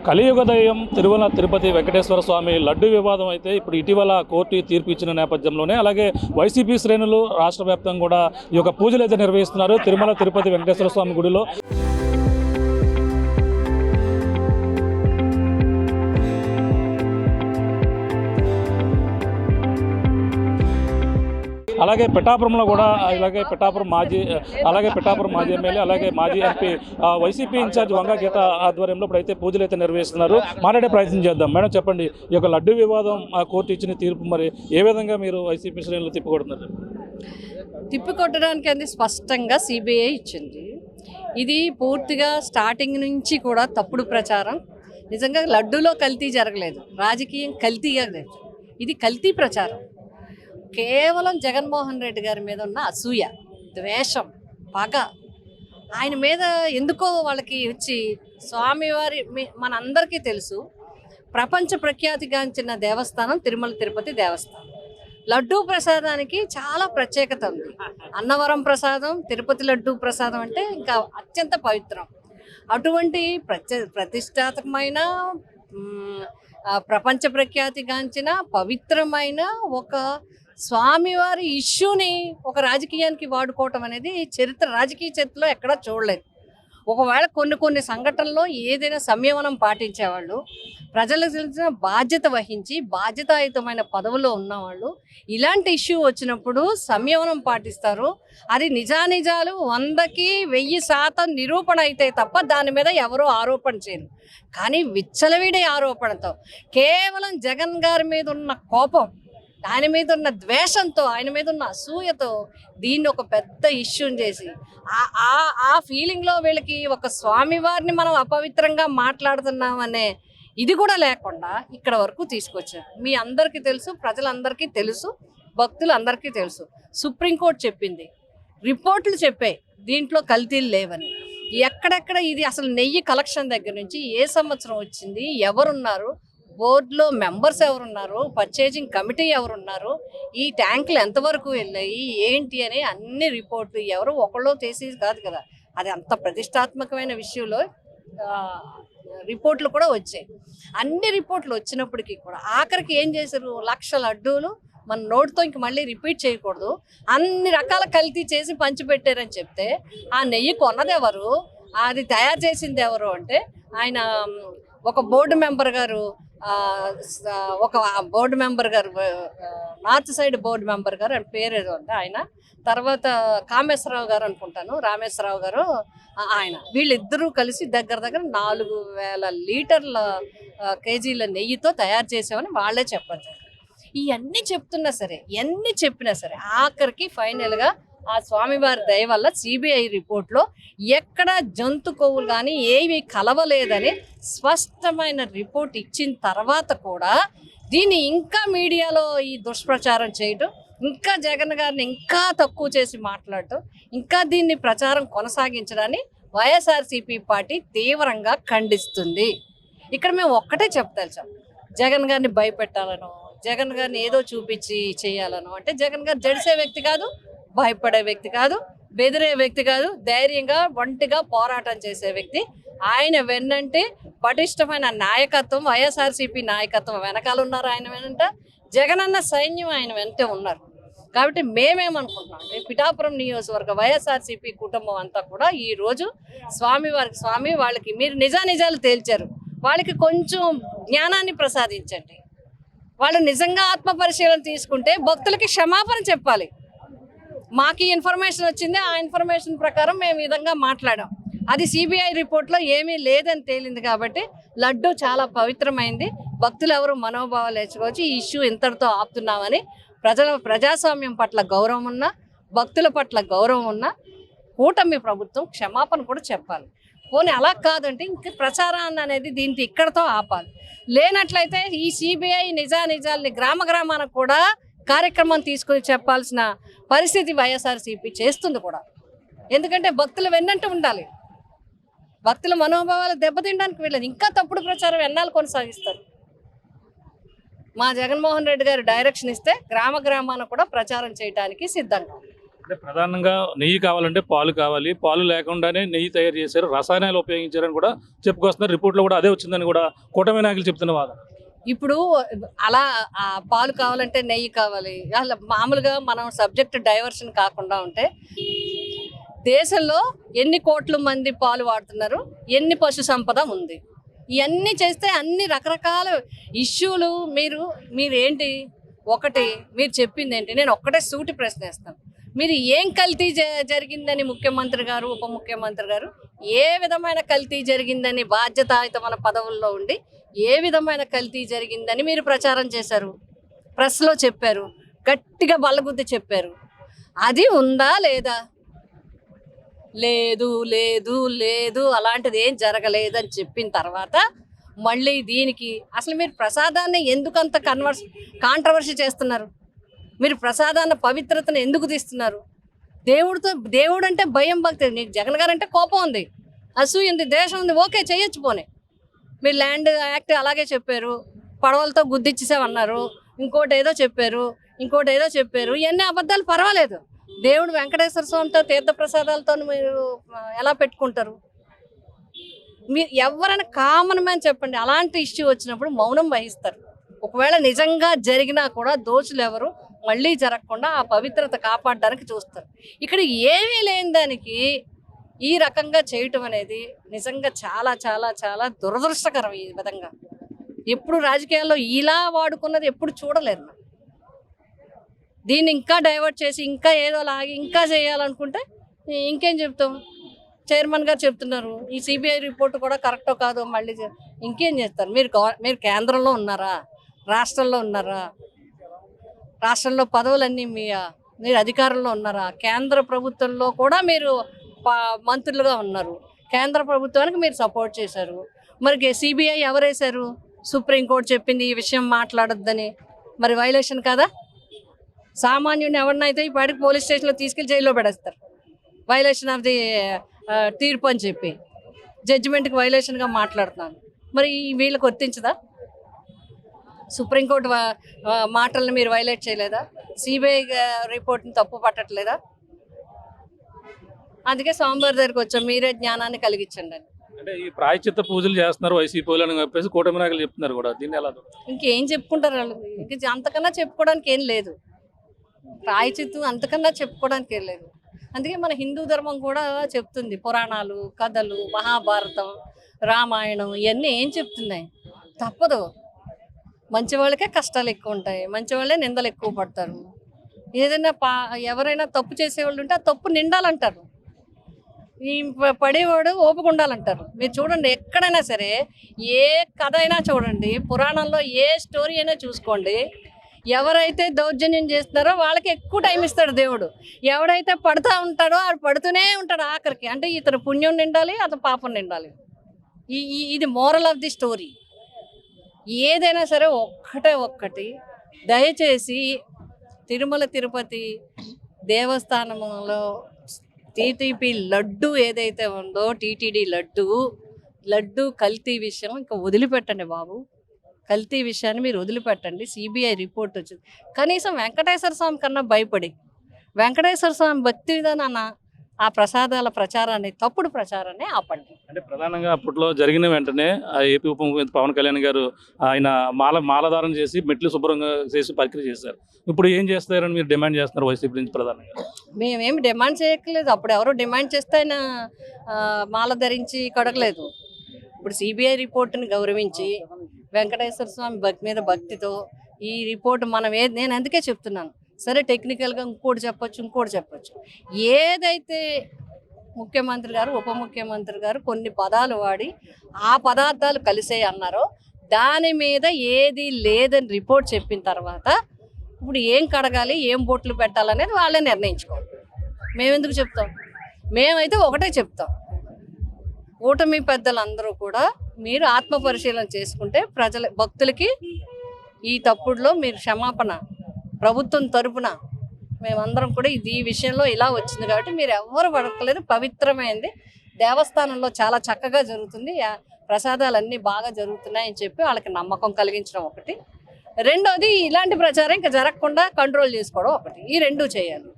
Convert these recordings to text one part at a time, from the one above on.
కలియుగ దైవం తిరుపతి వెంకటేశ్వర స్వామి లడ్డు వివాదం అయితే ఇప్పుడు ఇటీవల కోర్టు తీర్పు ఇచ్చిన నేపథ్యంలోనే అలాగే వైసీపీ శ్రేణులు రాష్ట్ర వ్యాప్తంగా కూడా ఈ యొక్క పూజలు అయితే నిర్వహిస్తున్నారు తిరుపతి వెంకటేశ్వర స్వామి గుడిలో. అలాగే పిఠాపురంలో కూడా పిఠాపురం మాజీ ఎమ్మెల్యే అలాగే మాజీ ఎంపీ వైసీపీ ఇన్ఛార్జ్ వంగ గీత ఆధ్వర్యంలో ఇప్పుడైతే పూజలు అయితే నిర్వహిస్తున్నారు. మాట్లాడే ప్రయత్నం చేద్దాం. మేడం చెప్పండి, ఈ యొక్క లడ్డు వివాదం కోర్టు ఇచ్చిన తీర్పు మరి ఏ విధంగా మీరు వైసీపీ శ్రేణులు తిప్పికొట్టడానికి అనేది స్పష్టంగా సిబిఐ ఇచ్చింది. ఇది పూర్తిగా స్టార్టింగ్ నుంచి కూడా తప్పుడు ప్రచారం. నిజంగా లడ్డూలో కల్తీ జరగలేదు, రాజకీయం కల్తీగా లేదు, ఇది కల్తీ ప్రచారం. కేవలం జగన్మోహన్ రెడ్డి గారి మీద ఉన్న అసూయ, ద్వేషం, పగ, ఆయన మీద ఎందుకో వాళ్ళకి వచ్చి స్వామివారి మనందరికీ తెలుసు ప్రపంచ ప్రఖ్యాతిగాంచిన దేవస్థానం తిరుపతి దేవస్థానం. లడ్డూ ప్రసాదానికి చాలా ప్రత్యేకత ఉంది. అన్నవరం ప్రసాదం, తిరుపతి లడ్డూ ప్రసాదం అంటే ఇంకా అత్యంత పవిత్రం. అటువంటి ప్రతిష్టాత్మకమైన ప్రపంచ ప్రఖ్యాతిగాంచిన పవిత్రమైన ఒక స్వామివారి ఇష్యూని ఒక రాజకీయానికి వాడుకోవటం అనేది రాజకీయ చరిత్రలో ఎక్కడా చూడలేదు. ఒకవేళ కొన్ని సంఘటనల్లో ఏదైనా సంయమనం పాటించేవాళ్ళు, ప్రజలకు తెలిసిన బాధ్యత వహించి బాధ్యతాయుతమైన పదవులో ఉన్నవాళ్ళు ఇలాంటి ఇష్యూ వచ్చినప్పుడు సంయమనం పాటిస్తారు. అది నిజానిజాలు 100కి 1000% నిరూపణ అయితే తప్ప దాని మీద ఎవరో ఆరోపణ చేయరు. కానీ విచ్చలవిడే ఆరోపణతో, కేవలం జగన్ గారి మీద ఉన్న కోపం, ఆయన మీద ఉన్న ద్వేషంతో, ఆయన మీద ఉన్న అసూయతో దీన్ని ఒక పెద్ద ఇష్యూని చేసి ఆ ఫీలింగ్లో వీళ్ళకి ఒక స్వామివారిని మనం అపవిత్రంగా మాట్లాడుతున్నామనే ఇది కూడా లేకుండా ఇక్కడ వరకు తీసుకొచ్చారు. మీ అందరికీ తెలుసు, ప్రజలందరికీ తెలుసు, భక్తులందరికీ తెలుసు. సుప్రీంకోర్టు చెప్పింది, రిపోర్ట్లు చెప్పాయి దీంట్లో కల్తీలు లేవని. ఎక్కడెక్కడ ఇది అసలు నెయ్యి కలెక్షన్ దగ్గర నుంచి ఏ సంవత్సరం వచ్చింది, ఎవరున్నారు, బోర్డులో మెంబర్స్ ఎవరున్నారు, పర్చేజింగ్ కమిటీ ఎవరున్నారు, ఈ ట్యాంకులు ఎంతవరకు వెళ్ళాయి ఏంటి అని అన్ని రిపోర్ట్లు ఎవరు ఒకళ్ళు చేసేది కాదు కదా. అది అంత ప్రతిష్టాత్మకమైన విషయంలో రిపోర్ట్లు కూడా వచ్చాయి. అన్ని రిపోర్ట్లు వచ్చినప్పటికీ కూడా ఆఖరికి ఏం చేశారు, 1,00,000 లడ్డూలు మన నోటితో ఇంక మళ్ళీ రిపీట్ చేయకూడదు, అన్ని రకాల కల్తీ చేసి పంచిపెట్టారని చెప్తే ఆ నెయ్యి కొన్నది ఎవరు, అది తయారు చేసింది ఎవరు అంటే ఆయన ఒక బోర్డు మెంబర్ గారు నార్త్ సైడ్ బోర్డు మెంబర్ గారు అని పేరు ఏదో ఉంది ఆయన. తర్వాత కామేశ్వరరావు గారు అనుకుంటాను, రామేశ్వరరావు గారు, ఆయన వీళ్ళిద్దరూ కలిసి దగ్గర 4,000 లీటర్ల కేజీల నెయ్యితో తయారు చేసామని వాళ్ళే చెప్పారు. ఇవన్నీ చెప్తున్నా సరే, ఎన్ని చెప్పినా సరే ఆఖరికి ఫైనల్గా ఆ స్వామివారి దయ వల్ల సిబిఐ రిపోర్ట్లో ఎక్కడ జంతు కొవ్వులు కానీ ఏవి కలవలేదని స్పష్టమైన రిపోర్ట్ ఇచ్చిన తర్వాత కూడా దీన్ని ఇంకా మీడియాలో ఈ దుష్ప్రచారం చేయటం, ఇంకా జగన్ గారిని ఇంకా తక్కువ చేసి మాట్లాడటం, ఇంకా దీన్ని ప్రచారం కొనసాగించడాన్ని వైఎస్ఆర్సీపీ పార్టీ తీవ్రంగా ఖండిస్తుంది. ఇక్కడ మేము ఒక్కటే చెప్తాం, జగన్ గారిని భయపెట్టాలనో, జగన్ గారిని ఏదో చూపించి చేయాలనో అంటే జగన్ గారు జడిసే వ్యక్తి కాదు, భయపడే వ్యక్తి కాదు, బెదిరే వ్యక్తి కాదు, ధైర్యంగా ఒంటిగా పోరాటం చేసే వ్యక్తి. ఆయన వెన్నంటే పటిష్టమైన నాయకత్వం, వైఎస్ఆర్సీపీ నాయకత్వం వెనకాల ఉన్నారు. ఆయన వెనంట జగనన్న సైన్యం ఆయన వెంటే ఉన్నారు. కాబట్టి మేమేమనుకుంటున్నాం అంటే పిఠాపురం నియోజకవర్గ వైఎస్ఆర్సీపీ కుటుంబం అంతా కూడా ఈరోజు స్వామి వాళ్ళకి మీరు నిజానిజాలు తేల్చారు, వాళ్ళకి కొంచెం జ్ఞానాన్ని ప్రసాదించండి. వాళ్ళు నిజంగా ఆత్మ పరిశీలన తీసుకుంటే భక్తులకి క్షమాపణ చెప్పాలి. మాకు ఇన్ఫర్మేషన్ వచ్చింది, ఆ ఇన్ఫర్మేషన్ ప్రకారం మేము ఈ విధంగా మాట్లాడాం. అది సిబిఐ రిపోర్ట్లో ఏమీ లేదని తేలింది. కాబట్టి లడ్డు చాలా పవిత్రమైంది, భక్తులు ఎవరు మనోభావాలు హెచ్చుకోవచ్చు, ఈ ఇష్యూ ఇంతటితో ఆపుతున్నామని ప్రజాస్వామ్యం పట్ల గౌరవం ఉన్న, భక్తుల పట్ల గౌరవం ఉన్న కూటమి ప్రభుత్వం క్షమాపణ కూడా చెప్పాలి. పోనీ అలా కాదంటే ఇంక ప్రచారాన్ని అనేది దీంట్లో ఇక్కడతో ఆపాలి. లేనట్లయితే ఈ సిబిఐ నిజానిజాలని గ్రామానికి కూడా కార్యక్రమం తీసుకుని చెప్పాల్సిన పరిస్థితి వైఎస్ఆర్సీపీ చేస్తుంది కూడా. ఎందుకంటే భక్తులు వెన్నంటూ ఉండాలి, భక్తుల మనోభావాలు దెబ్బతినడానికి వీళ్ళని ఇంకా తప్పుడు ప్రచారం ఎన్నాళ్ళు కొనసాగిస్తారు. మా జగన్మోహన్ రెడ్డి గారు డైరెక్షన్ ఇస్తే గ్రామాన కూడా ప్రచారం చేయడానికి సిద్ధంగా. అంటే ప్రధానంగా నెయ్యి కావాలంటే పాలు కావాలి, పాలు లేకుండానే నెయ్యి తయారు చేశారు, రసాయనాలు ఉపయోగించారని కూడా చెప్పుకొస్తున్నారు. రిపోర్ట్లో కూడా అదే వచ్చిందని కూడా కూటమి నాయకులు చెప్తున్న వాదన. ఇప్పుడు అలా పాలు కావాలంటే నెయ్యి కావాలి, అలా మామూలుగా మనం సబ్జెక్ట్ డైవర్షన్ కాకుండా ఉంటే దేశంలో ఎన్ని కోట్ల మంది పాలు వాడుతున్నారు, ఎన్ని పశు సంపద ఉంది, ఇవన్నీ చేస్తే అన్ని రకరకాల ఇష్యూలు మీరేంటి ఒకటి మీరు చెప్పింది ఏంటి? నేను ఒక్కటే సూటి ప్రశ్న వేస్తాను. మీరు ఏం కల్తీ జరిగిందని ముఖ్యమంత్రి గారు, ఉప ముఖ్యమంత్రి గారు ఏ విధమైన కల్తీ జరిగిందని బాధ్యతాయుతమైన పదవుల్లో ఉండి ఏ విధమైన కల్తీ జరిగిందని మీరు ప్రచారం చేశారు, ప్రెస్లో చెప్పారు, గట్టిగా బల్లగుద్ది చెప్పారు. అది ఉందా లేదా? లేదు లేదు లేదు, అలాంటిది ఏం జరగలేదని చెప్పిన తర్వాత మళ్ళీ దీనికి అసలు మీరు ప్రసాదాన్ని ఎందుకంత కాంట్రవర్సీ చేస్తున్నారు? మీరు ప్రసాదాన్ని పవిత్రతను ఎందుకు తీస్తున్నారు? దేవుడు అంటే భయం, భక్తి. నీకు జగన్ గారు అంటే కోపం ఉంది, అసూయ ఉంది, దేశం ఉంది, ఓకే చేయొచ్చు పోనీ. మీరు ల్యాండ్ యాక్ట్ అలాగే చెప్పారు, పడవలతో గుద్దిచ్చేసామన్నారు, ఇంకోటి ఏదో చెప్పారు. ఇవన్నీ అబద్ధాలు, పర్వాలేదు. దేవుడు వెంకటేశ్వర స్వామితో తీర్థప్రసాదాలతో మీరు ఎలా పెట్టుకుంటారు? మీరు ఎవరైనా కామన్ మ్యాన్ చెప్పండి, అలాంటి ఇష్యూ వచ్చినప్పుడు మౌనం వహిస్తారు. ఒకవేళ నిజంగా జరిగినా కూడా దోషులు ఎవరు మళ్ళీ జరగకుండా ఆ పవిత్రత కాపాడడానికి చూస్తారు. ఇక్కడ ఏమీ లేని దానికి ఈ రకంగా చేయటం అనేది నిజంగా చాలా చాలా చాలా దురదృష్టకరం. ఈ విధంగా ఎప్పుడు రాజకీయాల్లో ఇలా వాడుకున్నది ఎప్పుడు చూడలేదు. దీన్ని ఇంకా డైవర్ట్ చేసి ఇంకా ఏదో లాగి ఇంకా చేయాలనుకుంటే ఇంకేం చెప్తాం? చైర్మన్ గారు చెప్తున్నారు ఈ సిబిఐ రిపోర్ట్ కూడా కరెక్టో కాదో మళ్ళీ ఇంకేం చేస్తారు? మీరు కేంద్రంలో ఉన్నారా, రాష్ట్రంలో ఉన్నారా? రాష్ట్రంలో పదవులన్నీ మీరు అధికారంలో ఉన్నారా? కేంద్ర ప్రభుత్వంలో కూడా మీరు మంత్రులుగా ఉన్నారు, కేంద్ర ప్రభుత్వానికి మీరు సపోర్ట్ చేశారు. మరి సిబిఐ ఎవరేశారు? సుప్రీంకోర్టు చెప్పింది ఈ విషయం మాట్లాడొద్దని. మరి వైలేషన్ కదా? సామాన్యుడిని ఎవరినైతే ఈ పాటికి పోలీస్ స్టేషన్లో తీసుకెళ్లి జైల్లో పెడేస్తారు, వైలేషన్ ఆఫ్ ది తీర్పు అని చెప్పి జడ్జిమెంట్కి వైలేషన్గా మాట్లాడుతున్నాను. మరి వీళ్ళకి వర్తించదా? సుప్రీంకోర్టు మాటలను మీరు వైలేట్ చేయలేదా? సిబిఐ రిపోర్ట్ని తప్పు పట్టట్లేదా? అందుకే స్వామివారి దగ్గరికి వచ్చాం, మీరే జ్ఞానాన్ని కలిగించండి అని. అంటే ఈ ప్రాయశ్చిత్త పూజలు చేస్తున్నారు వైసీపీ అని చెప్పేసి కూటమి నాయకులు చెప్తున్నారు కూడా, దీన్ని ఎలా? ఇంకేం చెప్పుకుంటారు వాళ్ళు? ఇంక అంతకన్నా చెప్పుకోవడానికి ఏం లేదు. ప్రాయచిత్తు అంతకన్నా చెప్పుకోవడానికి ఏం లేదు. అందుకే మన హిందూ ధర్మం కూడా చెప్తుంది, పురాణాలు, కథలు, మహాభారతం, రామాయణం ఇవన్నీ ఏం చెప్తున్నాయి? తప్పదు, మంచి వాళ్ళకే కష్టాలు ఎక్కువ ఉంటాయి, మంచి వాళ్ళే నిందలు ఎక్కువ పడతారు. ఏదైనా ఎవరైనా తప్పు చేసేవాళ్ళు ఉంటే ఆ తప్పు నిండాలంటారు, ఈ పడేవాడు ఓపిక ఉండాలంటారు. మీరు చూడండి, ఎక్కడైనా సరే ఏ కథ అయినా చూడండి, పురాణంలో ఏ స్టోరీ అయినా చూసుకోండి, ఎవరైతే దౌర్జన్యం చేస్తున్నారో వాళ్ళకి ఎక్కువ టైం ఇస్తాడు దేవుడు. ఎవడైతే పడుతూ ఉంటాడో ఆడు పడుతూనే ఉంటాడు ఆఖరికి. అంటే ఇతను పుణ్యం నిండాలి, అతను పాపం నిండాలి. ఇది మోరల్ ఆఫ్ ది స్టోరీ. ఏదైనా సరే ఒక్కటి దయచేసి తిరుమల తిరుపతి దేవస్థానంలో టీటీపీ లడ్డు ఏదైతే ఉందో, టీటీడీ లడ్డు కల్తీ విషయం ఇంకా వదిలిపెట్టండి బాబు. కల్తీ విషయాన్ని మీరు వదిలిపెట్టండి. సిబిఐ రిపోర్ట్ వచ్చింది, కనీసం వెంకటేశ్వర స్వామి కన్నా భయపడి వెంకటేశ్వర స్వామి భక్తి విధానాన ఆ ప్రసాదాల ప్రచారాన్ని, తప్పుడు ప్రచారాన్ని ఆపండి. అంటే ప్రధానంగా అప్పట్లో జరిగిన వెంటనే ఆ ఏపీ ఉప ముఖ్యమంత్రి పవన్ కళ్యాణ్ గారు ఆయన మాలధారణ చేసి మెట్లు శుభ్రంగా చేసి ప్రక్రియ చేశారు. ఇప్పుడు ఏం చేస్తారని మీరు డిమాండ్ చేస్తున్నారు వైసీపీ నుంచి? ప్రధానంగా మేమేమి డిమాండ్ చేయట్లేదు. అప్పుడు ఎవరో డిమాండ్ చేస్తే ఆయన మాల ధరించి కడగలేదు. ఇప్పుడు సిబిఐ రిపోర్టుని గౌరవించి వెంకటేశ్వర స్వామి మీద భక్తితో ఈ రిపోర్ట్ నేను అందుకే చెప్తున్నాను, సరే టెక్నికల్గా ఇంకోటి చెప్పొచ్చు. ఏదైతే ముఖ్యమంత్రి గారు, ఉప ముఖ్యమంత్రి గారు కొన్ని పదాలు వాడి ఆ పదార్థాలు కలిసే అన్నారో దాని మీద ఏది లేదని రిపోర్ట్ చెప్పిన తర్వాత ఇప్పుడు ఏం కడగాలి, ఏం బొట్లు పెట్టాలనేది వాళ్ళే నిర్ణయించుకోవాలి. మేమెందుకు చెప్తాం? మేమైతే ఒకటే చెప్తాం, కూటమి పెద్దలందరూ కూడా మీరు ఆత్మ పరిశీలన చేసుకుంటే భక్తులకి ఈ తప్పుడులో మీరు క్షమాపణ, ప్రభుత్వం తరపున మేమందరం కూడా ఈ విషయంలో ఇలా వచ్చింది కాబట్టి మీరు ఎవరు పడకలేదు, పవిత్రమైంది, దేవస్థానంలో చాలా చక్కగా జరుగుతుంది, ప్రసాదాలన్నీ బాగా జరుగుతున్నాయని చెప్పి వాళ్ళకి నమ్మకం కలిగించడం ఒకటి. రెండోది, ఇలాంటి ప్రచారం ఇంకా జరగకుండా కంట్రోల్ చేసుకోవడం ఒకటి. ఈ రెండూ చేయాలి.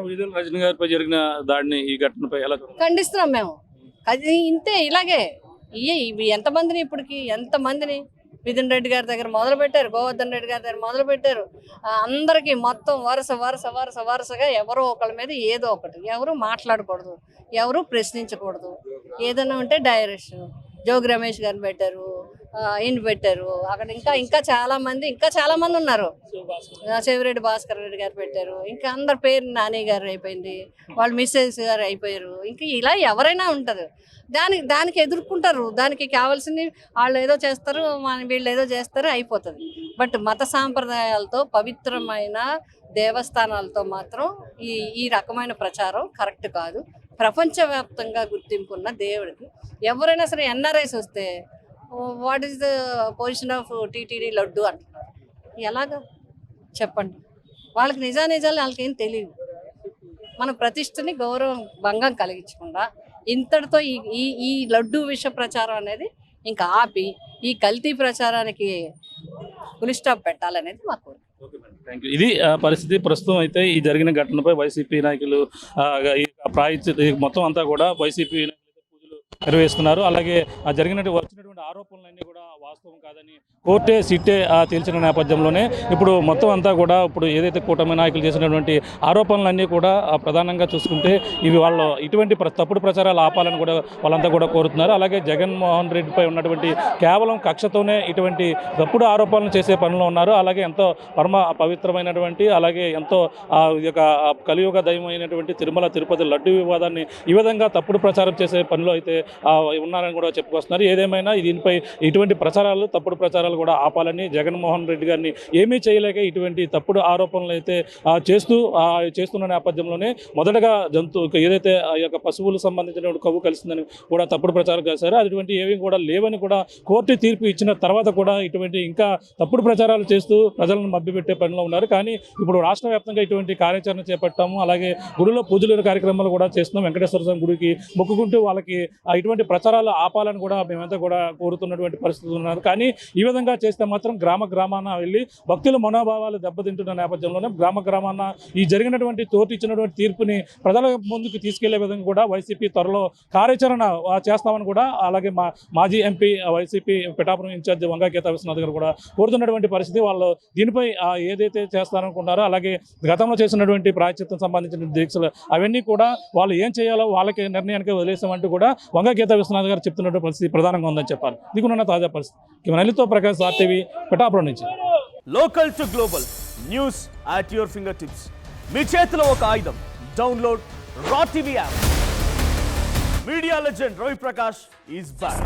విడుదల రజనీ గారిపై జరిగిన దాడిని, ఈ ఘటనపై ఎలా చూడాలి? ఖండిస్తున్నాం మేము. అది ఇంతే, ఇలాగే ఇవి ఎంతమందిని ఇప్పటికి ఎంతమందిని మిథున్ రెడ్డి గారి దగ్గర మొదలు పెట్టారు, గోవర్ధన్ రెడ్డి గారి దగ్గర మొదలు పెట్టారు. అందరికీ మొత్తం వరుసగా ఎవరో ఒకళ్ళ మీద ఏదో ఒకటి, ఎవరు మాట్లాడకూడదు, ఎవరు ప్రశ్నించకూడదు. ఏదైనా ఉంటే డైరెక్షన్ జోగి రమేష్ గారిని పెట్టారు, ఈయన పెట్టారు. అక్కడ ఇంకా చాలా మంది ఉన్నారు. చెవిరెడ్డి భాస్కర్ రెడ్డి గారు పెట్టారు. ఇంకా అందరి పేరు నాని గారు అయిపోయింది, వాళ్ళ మిస్సెస్ గారు అయిపోయారు. ఇంకా ఇలా ఎవరైనా ఉంటుంది. దానికి ఎదుర్కొంటారు. దానికి కావాల్సింది వాళ్ళు ఏదో చేస్తారు, వీళ్ళు ఏదో చేస్తారు, అయిపోతుంది. బట్ మత సాంప్రదాయాలతో పవిత్రమైన దేవస్థానాలతో మాత్రం ఈ రకమైన ప్రచారం కరెక్ట్ కాదు. ప్రపంచవ్యాప్తంగా గుర్తింపు ఉన్న దేవుడికి ఎవరైనా సరే ఎన్ఆర్ఐస్ వస్తే what is the position of TTD laddu అంటున్నారు. ఎలాగా చెప్పండి? వాళ్ళకి నిజాలు వాళ్ళకేం తెలియదు. మన ప్రతిష్టని గౌరవం భంగం కలిగించకుండా ఇంతటితో ఈ లడ్డు విష ప్రచారం అనేది ఇంకా ఆపి ఈ కల్తీ ప్రచారానికి ఫుల్ స్టాప్ పెట్టాలనేది మా కోరిక. ఇది పరిస్థితి. ప్రస్తుతం అయితే ఈ జరిగిన ఘటనపై వైసీపీ నాయకులు మొత్తం అంతా కూడా వైసీపీ పూజలు నిర్వహిస్తున్నారు. అలాగే వచ్చినటువంటి ఆరోపణలన్నీ కూడా వాస్తవం కాదని కోర్టే సిట్టే తేల్చిన నేపథ్యంలోనే ఇప్పుడు మొత్తం అంతా కూడా ఇప్పుడు ఏదైతే కూటమి నాయకులు చేసినటువంటి ఆరోపణలన్నీ కూడా ప్రధానంగా చూసుకుంటే ఇవి వాళ్ళు ఇటువంటి తప్పుడు ప్రచారాలు ఆపాలని కూడా వాళ్ళంతా కూడా కోరుతున్నారు. అలాగే జగన్మోహన్ రెడ్డిపై ఉన్నటువంటి కేవలం కక్షతోనే ఇటువంటి తప్పుడు ఆరోపణలు చేసే పనిలో ఉన్నారు. అలాగే ఎంతో పవిత్రమైనటువంటి అలాగే ఎంతో ఈ యొక్క కలియుగ దైవమైనటువంటి తిరుమల తిరుపతి లడ్డు వివాదాన్ని ఈ విధంగా తప్పుడు ప్రచారం చేసే పనిలో అయితే ఉన్నారని కూడా చెప్పుకొస్తున్నారు. ఏదేమైనా దీనిపై ఇటువంటి ప్రచారాలు తప్పుడు ప్రచారాలు కూడా ఆపాలని జగన్మోహన్ రెడ్డి గారిని ఏమీ చేయలేక ఇటువంటి తప్పుడు ఆరోపణలు అయితే చేస్తున్న నేపథ్యంలోనే మొదటగా ఏదైతే ఆ యొక్క పశువులకు సంబంధించిన కొవ్వు కలిసిందని కూడా తప్పుడు ప్రచారం చేశారు. అటువంటి ఏవి కూడా లేవని కూడా కోర్టు తీర్పు ఇచ్చిన తర్వాత కూడా ఇటువంటి ఇంకా తప్పుడు ప్రచారాలు చేస్తూ ప్రజలను మభ్యపెట్టే పనిలో ఉన్నారు. కానీ ఇప్పుడు రాష్ట్ర వ్యాప్తంగా ఇటువంటి కార్యాచరణ చేపట్టాము. అలాగే గుడిలో పూజలు కార్యక్రమాలు కూడా చేస్తున్నాం. వెంకటేశ్వర స్వామి గుడికి మొక్కుకుంటూ వాళ్ళకి ఇటువంటి ప్రచారాలు ఆపాలని కూడా మేమంతా కూడా కోరుతున్నటువంటి పరిస్థితులు ఉన్నారు. కానీ ఈ విధంగా చేస్తే మాత్రం గ్రామాన వెళ్ళి భక్తుల మనోభావాలు దెబ్బతింటున్న నేపథ్యంలోనే గ్రామాన ఈ జరిగినటువంటి కోర్టు ఇచ్చినటువంటి తీర్పుని ప్రజల ముందుకు తీసుకెళ్లే విధంగా కూడా వైసీపీ త్వరలో కార్యాచరణ చేస్తామని కూడా అలాగే మాజీ ఎంపీ వైసీపీ పిఠాపురం ఇన్ఛార్జి వంగా గీతా విశ్వనాథ్ గారు కూడా కోరుతున్నటువంటి పరిస్థితి. వాళ్ళు దీనిపై ఏదైతే చేస్తారనుకున్నారో అలాగే గతంలో చేసినటువంటి ప్రాయశ్చిత్తం సంబంధించిన దీక్షలు అవన్నీ కూడా వాళ్ళు ఏం చేయాలో వాళ్ళకి నిర్ణయానికి వదిలేసామంటూ కూడా వంగా గీతా విశ్వనాథ్ గారు చెప్తున్నటువంటి పరిస్థితి ప్రధానంగా ఉందని చెప్పాలి. దిగున్న తాజా పరిస్థితి నలితో ప్రకాష్ RTV పిఠాపురం నుంచి. Local to global news at your fingertips. మీ చేతిలో ఒక ఆయుధం. డౌన్లోడ్ రా TV app. Media legend Ravi Prakash is back.